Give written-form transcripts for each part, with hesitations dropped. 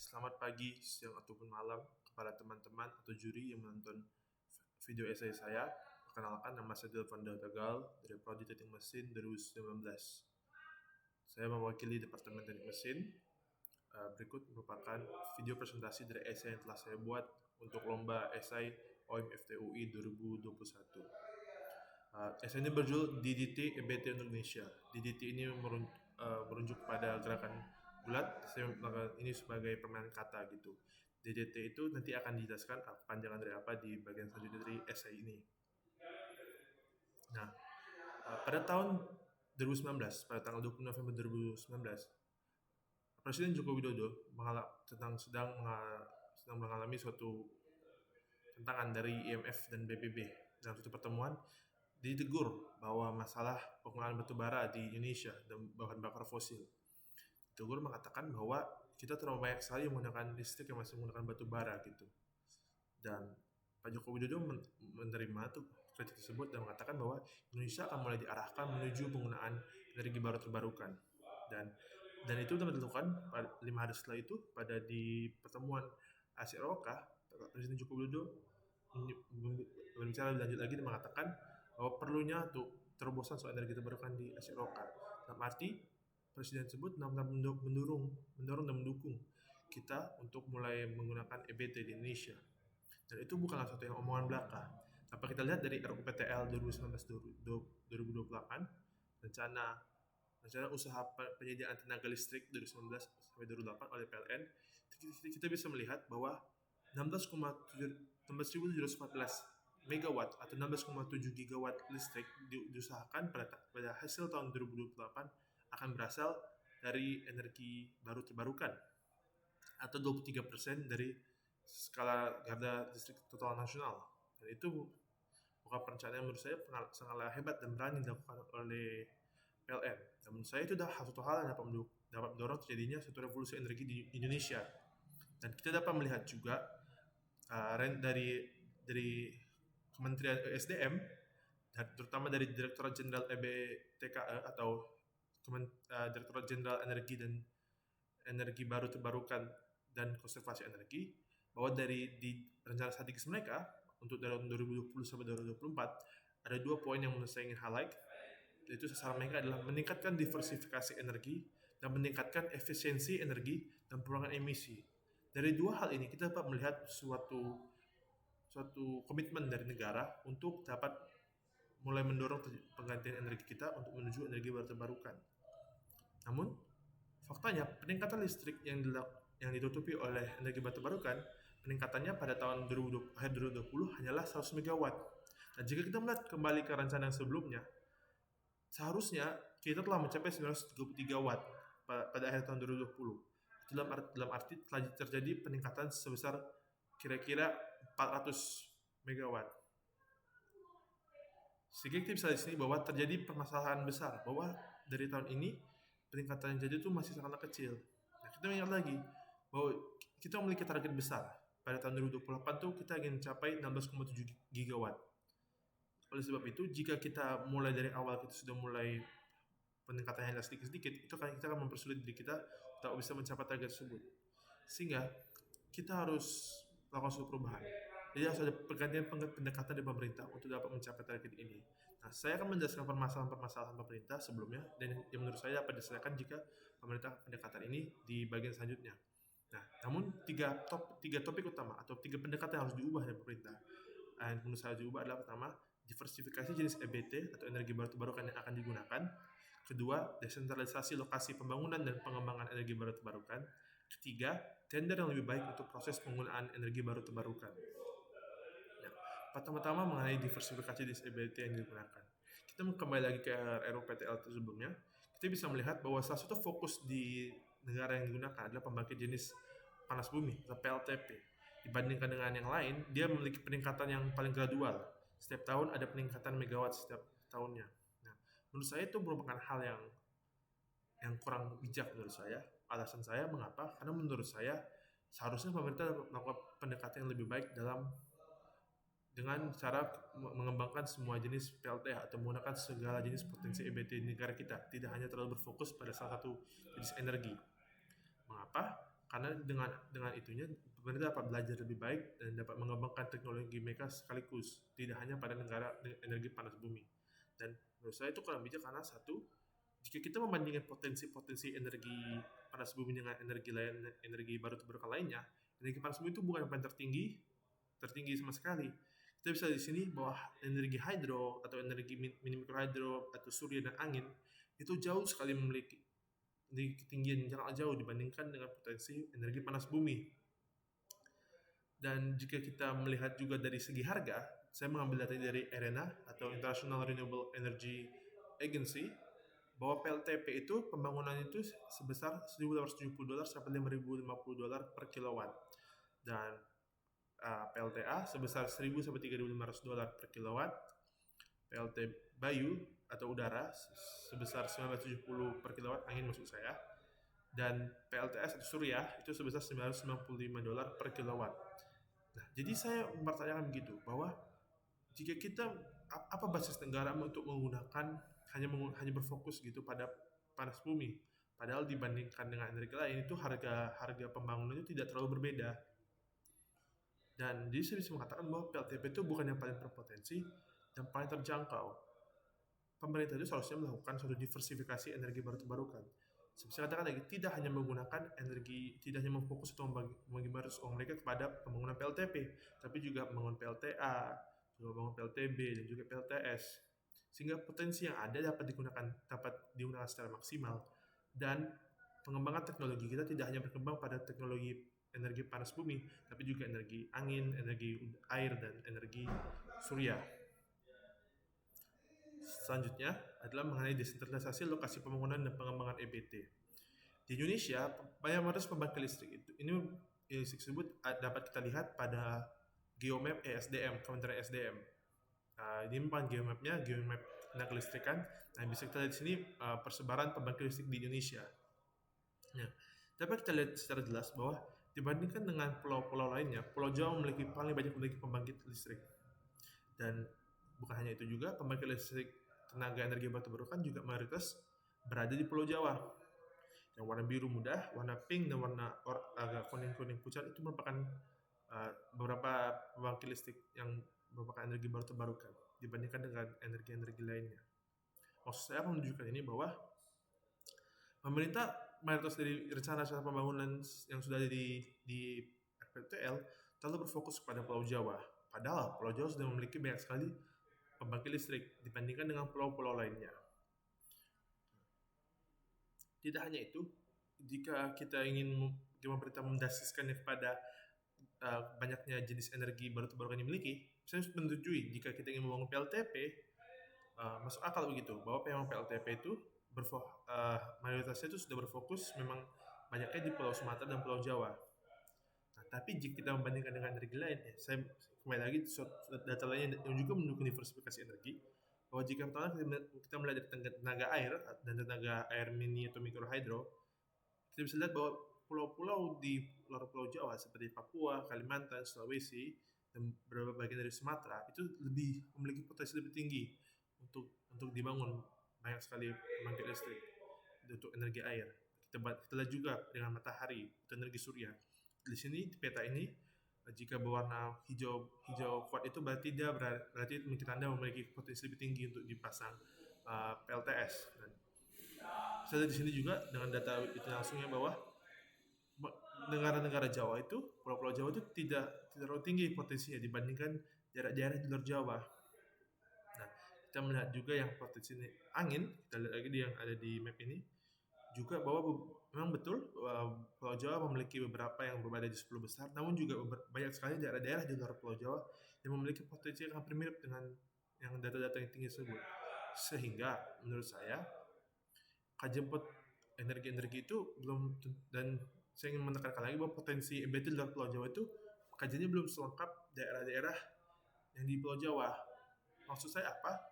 Selamat pagi, siang, ataupun malam kepada teman-teman atau juri yang menonton video esai saya. Perkenalkan, nama saya Delvanda Tagal dari Prodi Teknik Mesin 2019. Saya mewakili Departemen Teknik Mesin. Berikut merupakan video presentasi dari esai yang telah saya buat untuk lomba esai OIM FTUI 2021. Esai ini berjudul DDT EBT Indonesia. DDT ini merujuk pada gerakan bulat. Saya melakukan ini sebagai permainan kata gitu. DDT itu nanti akan dijelaskan kepanjangan dari apa di bagian selanjutnya dari esai ini. Nah, pada tahun 2019, pada tanggal 20 November 2019, Presiden Joko Widodo sedang mengalami suatu tantangan dari IMF dan BPB. Dalam suatu pertemuan, ditegur bahwa masalah penggunaan batu bara di Indonesia dan bahan bakar fosil. Ditegur mengatakan bahwa kita terlalu banyak sekali menggunakan listrik yang masih menggunakan batu bara gitu. Dan Pak Joko Widodo menerima kritik tersebut dan mengatakan bahwa Indonesia akan mulai diarahkan menuju penggunaan energi baru terbarukan. Dan itu telah dilakukan 5 hari setelah itu di pertemuan ASEAN. Presiden Joko Widodo berbicara lebih lanjut lagi dan mengatakan bahwa perlunya terobosan soal energi terbarukan di ASEAN. Dalam arti Presiden tersebut mendorong dan mendukung kita untuk mulai menggunakan EBT di Indonesia. Dan itu bukanlah sesuatu yang omongan belaka. Dapat kita lihat dari RUU PTL 2019-2028, rencana usaha penyediaan tenaga listrik 2019 sampai 2008 oleh PLN, kita bisa melihat bahwa 16.714 megawatt atau 16,7 gigawatt listrik diusahakan pada hasil tahun 2028 akan berasal dari energi baru terbarukan atau 23% dari skala garda listrik total nasional. Dan itu bukan perencanaan menurut saya sangatlah hebat dan berani dilakukan oleh PLN. Dan menurut saya itu adalah satu hal yang dapat mendorong terjadinya suatu revolusi energi di Indonesia. Dan kita dapat melihat juga dari Kementerian SDM, dan terutama dari Direktorat Jenderal EBTKE atau Direktorat Jenderal Energi dan Energi Baru Terbarukan dan Konservasi Energi, bahwa di rencana strategis mereka untuk tahun 2020 sampai 2024 ada 2 poin yang menurut saya ingin highlight, yaitu sasaran mereka adalah meningkatkan diversifikasi energi dan meningkatkan efisiensi energi dan pengurangan emisi. Dari 2 hal ini kita dapat melihat suatu komitmen dari negara untuk dapat mulai mendorong penggantian energi kita untuk menuju energi baru terbarukan. Namun, faktanya peningkatan listrik yang ditutupi oleh energi baru terbarukan, peningkatannya pada tahun 2020 hanyalah 100 megawatt. Dan jika kita melihat kembali ke rencana yang sebelumnya, seharusnya kita telah mencapai 933 watt pada akhir tahun 2020. Dalam arti telah terjadi peningkatan sebesar kira-kira 400 megawatt. Sehingga kita bisa lihat di sini bahwa terjadi permasalahan besar, bahwa dari tahun ini peningkatan yang jadi itu masih sangat kecil. Nah, kita ingat lagi bahwa kita memiliki target besar. Pada tahun 2028 tuh kita ingin mencapai 16,7 gigawatt. Oleh sebab itu, jika kita mulai dari awal kita sudah mulai peningkatannya hanya sedikit-sedikit, kita akan mempersulit diri kita untuk bisa mencapai target tersebut. Sehingga kita harus lakukan suatu perubahan. Jadi harus ada pergantian pendekatan dari pemerintah untuk dapat mencapai target ini. Nah, saya akan menjelaskan permasalahan pemerintah sebelumnya, dan yang menurut saya dapat diselesaikan jika pemerintah pendekatan ini di bagian selanjutnya. Nah, namun tiga topik utama atau 3 pendekatan yang harus diubah dari pemerintah. Yang menurut saya diubah adalah pertama, diversifikasi jenis EBT atau energi baru terbarukan yang akan digunakan. Kedua, desentralisasi lokasi pembangunan dan pengembangan energi baru terbarukan. Ketiga, tender yang lebih baik untuk proses penggunaan energi baru terbarukan. Nah, pertama-tama mengenai diversifikasi jenis EBT yang digunakan. Kita kembali lagi ke RUU PTL sebelumnya. Kita bisa melihat bahwa salah satu fokus di negara yang digunakan adalah pembangkit jenis panas bumi atau PLTP. Dibandingkan dengan yang lain, dia memiliki peningkatan yang paling gradual. Setiap tahun ada peningkatan megawatt setiap tahunnya. Nah, menurut saya itu merupakan hal yang kurang bijak menurut saya. Alasan saya mengapa? Karena menurut saya seharusnya pemerintah melakukan pendekatan yang lebih baik dengan cara mengembangkan semua jenis PLTH atau menggunakan segala jenis potensi EBT di negara kita, tidak hanya terlalu berfokus pada salah satu jenis energi. Mengapa? Karena dengan itunya pemerintah dapat belajar lebih baik dan dapat mengembangkan teknologi mereka sekaligus, tidak hanya pada negara energi panas bumi. Dan menurut saya itu kurang bijak karena satu, jika kita membandingkan potensi-potensi energi panas bumi dengan energi lain, energi baru terbarukan lainnya, energi panas bumi itu bukan yang paling tertinggi sama sekali. Kita bisa di sini bahwa energi hidro atau energi mini mikrohidro atau surya dan angin itu jauh sekali memiliki di ketinggian yang sangat jauh dibandingkan dengan potensi energi panas bumi. Dan jika kita melihat juga dari segi harga, saya mengambil data dari ERENA atau International Renewable Energy Agency, bahwa PLTP itu pembangunan itu sebesar $1.870 sampai $5.050 per kilowatt, dan PLTA sebesar $1.000 sampai $3.500 per kilowatt, PLT Bayu atau udara sebesar 970 per kilowatt angin maksud saya, dan PLTS atau surya itu sebesar $995 per kilowatt. Nah, jadi saya mempertanyakan begitu, bahwa jika kita apa basis negara untuk menggunakan hanya berfokus gitu pada panas bumi, padahal dibandingkan dengan energi lain itu harga pembangunan itu tidak terlalu berbeda. Dan jadi saya bisa mengatakan bahwa PLTP itu bukan yang paling berpotensi dan paling terjangkau. Pemerintah itu seharusnya melakukan suatu diversifikasi energi baru terbarukan. Seperti saya katakan lagi, tidak hanya menggunakan energi, tidak hanya memfokus atau membagi uang mereka kepada pembangunan PLTP, tapi juga membangun PLTA, juga membangun PLTB dan juga PLTS, sehingga potensi yang ada dapat digunakan secara maksimal. Dan pengembangan teknologi kita tidak hanya berkembang pada teknologi energi panas bumi, tapi juga energi angin, energi air, dan energi surya. Selanjutnya adalah mengenai desentralisasi lokasi pembangunan dan pengembangan EBT. Di Indonesia, mayoritas pembangkit listrik itu, ini tersebut dapat kita lihat pada geomap ESDM, Kementerian SDM. Ini merupakan geomap tenaga listrikan. Nah, bisa kita lihat di sini persebaran pembangkit listrik di Indonesia. Nah, dapat kita lihat secara jelas bahwa dibandingkan dengan pulau-pulau lainnya, Pulau Jawa paling banyak memiliki pembangkit listrik. Dan bukan hanya itu juga, pembangkit listrik tenaga energi baru terbarukan juga mayoritas berada di Pulau Jawa. Yang warna biru muda, warna pink, dan warna agak kuning-kuning pucat itu merupakan beberapa pembangkit listrik yang merupakan energi baru terbarukan dibandingkan dengan energi-energi lainnya. Maksud saya menunjukkan ini bahwa pemerintah mayoritas dari rencana pembangunan yang sudah ada di RPTL terlalu berfokus pada Pulau Jawa. Padahal Pulau Jawa sudah memiliki banyak sekali pembangkit listrik dibandingkan dengan pulau-pulau lainnya. Tidak hanya itu, jika kita ingin pemerintah mendasiskannya kepada banyaknya jenis energi baru terbarukan yang dimiliki, saya menyetujui jika kita ingin membangun PLTP, masuk akal begitu, bahwa memang PLTP itu mayoritasnya itu sudah berfokus memang banyaknya di Pulau Sumatera dan Pulau Jawa. Nah, tapi jika kita membandingkan dengan energi lain, saya kembali lagi data lainnya yang juga mendukung diversifikasi energi, bahwa jika kita melihat dari tenaga air dan tenaga air mini atau mikrohidro, kita bisa lihat bahwa pulau-pulau di luar Pulau Jawa seperti Papua, Kalimantan, Sulawesi, dan beberapa bagian dari Sumatera itu memiliki potensi lebih tinggi untuk dibangun banyak sekali pembangkit listrik untuk energi air. Kita lihat juga dengan matahari atau energi surya. Di sini di peta ini, jika berwarna hijau kuat itu berarti tanda memiliki potensi lebih tinggi untuk dipasang PLTS. Dan saya lihat di sini juga dengan data itu langsungnya bahwa negara-negara Jawa itu, pulau-pulau Jawa itu tidak terlalu tinggi potensinya dibandingkan daerah-daerah di luar Jawa. Nah, kita melihat juga yang potensi angin, kita lihat lagi yang ada di map ini, juga bahwa memang betul Pulau Jawa memiliki beberapa yang berada di 10 besar, namun juga banyak sekali daerah-daerah di luar Pulau Jawa yang memiliki potensi yang hampir mirip dengan yang data-data yang tinggi tersebut. Sehingga menurut saya kajian energi-energi itu belum, dan saya ingin menekankan lagi bahwa potensi EBT di luar Pulau Jawa itu kajiannya belum selengkap daerah-daerah yang di Pulau Jawa. Maksud saya apa?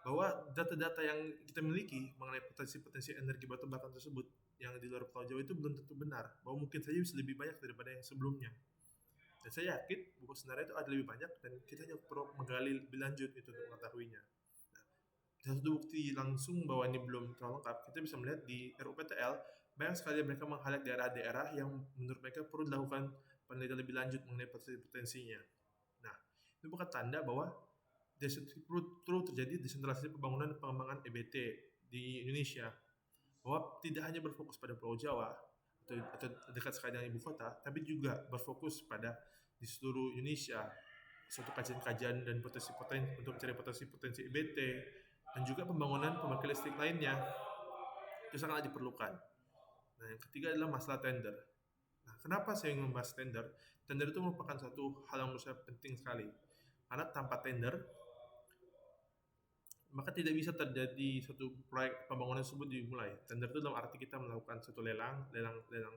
Bahwa data-data yang kita miliki mengenai potensi-potensi energi baru terbarukan tersebut yang di luar Pulau Jawa itu belum tentu benar, bahwa mungkin saja bisa lebih banyak daripada yang sebelumnya. Dan saya yakin bahwa sebenarnya itu ada lebih banyak dan kita hanya perlu menggali lebih lanjut itu untuk mengetahuinya. Nah, satu bukti langsung bahwa ini belum terlalu lengkap, kita bisa melihat di RUPTL banyak sekali mereka meng-highlight daerah-daerah yang menurut mereka perlu dilakukan penelitian lebih lanjut mengenai potensinya. Nah, itu bukan tanda bahwa perlu terjadi desentralisasi pembangunan pengembangan EBT di Indonesia, bahwa tidak hanya berfokus pada Pulau Jawa atau dekat sekali dengan ibu kota, tapi juga berfokus pada di seluruh Indonesia, suatu kajian-kajian dan potensi-potensi untuk mencari potensi-potensi EBT dan juga pembangunan pembangkit listrik lainnya itu sangat diperlukan. Nah, yang ketiga adalah masalah tender. Nah, kenapa saya ingin membahas tender? Tender itu merupakan satu hal yang menurut saya penting sekali. Karena tanpa tender, maka tidak bisa terjadi suatu proyek pembangunan tersebut dimulai. Tender itu dalam arti kita melakukan suatu lelang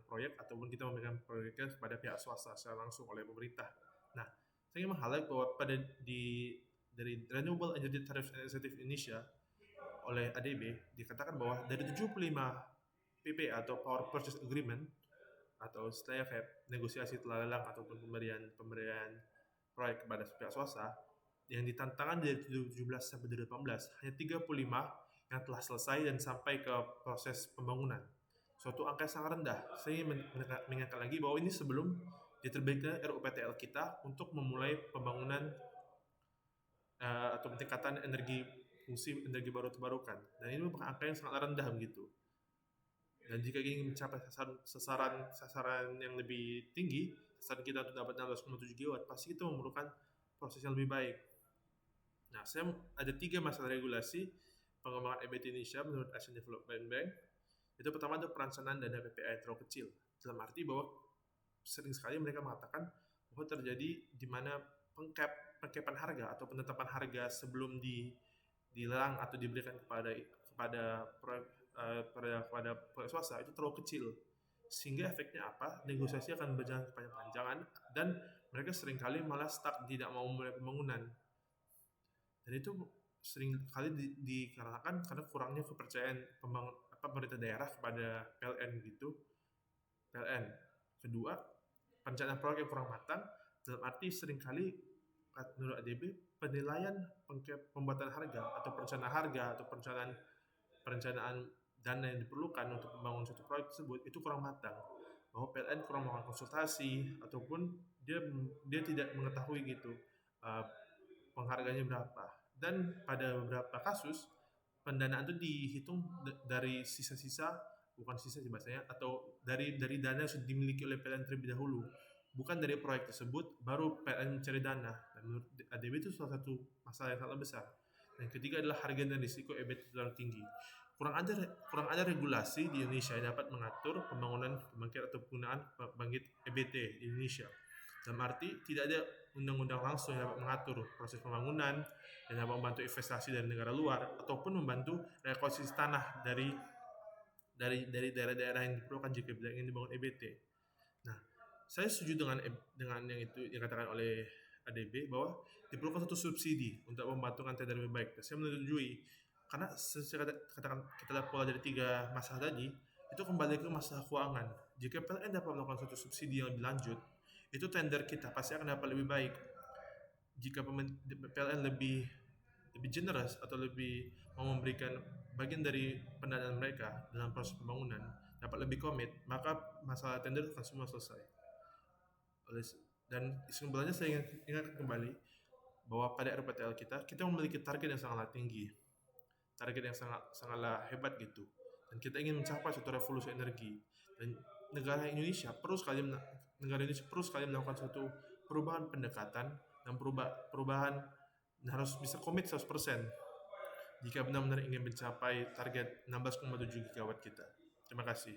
proyek, ataupun kita memberikan proyeknya kepada pihak swasta secara langsung oleh pemerintah. Nah, saya ingin meng-highlight bahwa dari Renewable Energy Tariff Initiative Indonesia oleh ADB dikatakan bahwa dari 75 PPA atau Power Purchase Agreement atau istilahnya kayak negosiasi telah lelang ataupun pemberian proyek kepada pihak swasta yang ditantangkan dari 2017 sampai 2018 hanya 35 yang telah selesai dan sampai ke proses pembangunan. Suatu angka yang sangat rendah. Saya mengingatkan lagi bahwa ini sebelum diterbitkan RUPTL kita untuk memulai pembangunan atau peningkatan fungsi energi baru terbarukan. Dan ini merupakan angka yang sangat rendah begitu. Dan jika ingin mencapai sasaran yang lebih tinggi, sasaran kita untuk dapat 16,7 gigawatt, pasti kita memerlukan proses yang lebih baik. Nah, saya ada 3 masalah regulasi pengembangan EBT Indonesia menurut Asian Development Bank. Itu pertama adalah perencanaan dana PPA yang terlalu kecil. Dalam arti bahwa sering sekali mereka mengatakan bahwa terjadi di mana pengcapan harga atau penetapan harga sebelum dilelang atau diberikan kepada proyek swasta itu terlalu kecil. Sehingga efeknya apa? Negosiasi akan berjalan kepanjang-panjangan dan mereka seringkali malah stuck, tidak mau mulai pembangunan. Dan itu sering kali dikarenakan karena kurangnya kepercayaan pemerintah daerah kepada PLN gitu. PLN. Kedua, perencanaan proyek yang kurang matang, dalam arti seringkali menurut ADB penilaian pembuatan harga atau perencanaan harga atau perencanaan dana yang diperlukan untuk membangun suatu proyek tersebut itu kurang matang. Bahwa PLN kurang melakukan konsultasi ataupun dia tidak mengetahui gitu penghargaannya berapa. Dan pada beberapa kasus pendanaan itu dihitung dari sisa-sisa, bukan sisa sih bahasanya, atau dari dana yang sudah dimiliki oleh PLN terlebih dahulu, bukan dari proyek tersebut baru PLN mencari dana. Dan menurut ADB itu salah satu masalah yang sangat besar. Dan ketiga adalah harga dan risiko EBT terlalu tinggi. Kurang ada regulasi di Indonesia yang dapat mengatur pembangunan pembangkit atau penggunaan pembangkit EBT di Indonesia. Dalam arti tidak ada undang-undang langsung yang dapat mengatur proses pembangunan dan dapat membantu investasi dari negara luar ataupun membantu rekonstruksi tanah dari daerah-daerah yang diperlukan jika ingin dibangun EBT. Nah, saya setuju dengan yang itu yang dikatakan oleh ADB bahwa diperlukan satu subsidi untuk membantukan tender lebih baik. Saya menyetujui karena katakan kita lihat pola dari 3 masalah tadi itu kembali ke masalah keuangan. Jika PLN dapat melakukan satu subsidi yang lebih lanjut, itu tender kita pasti akan dapat lebih baik. Jika PLN lebih generous atau lebih mau memberikan bagian dari pendanaan mereka dalam proses pembangunan, dapat lebih komit, maka masalah tender akan semua selesai. Dan sebenarnya saya ingat kembali bahwa pada RPTL kita memiliki target yang sangatlah tinggi, target yang sangatlah hebat gitu, dan kita ingin mencapai suatu revolusi energi. Dan negara Indonesia perlu sekali melakukan suatu perubahan pendekatan dan perubahan dan harus bisa komit 100% jika benar-benar ingin mencapai target 16,7 gigawatt kita. Terima kasih.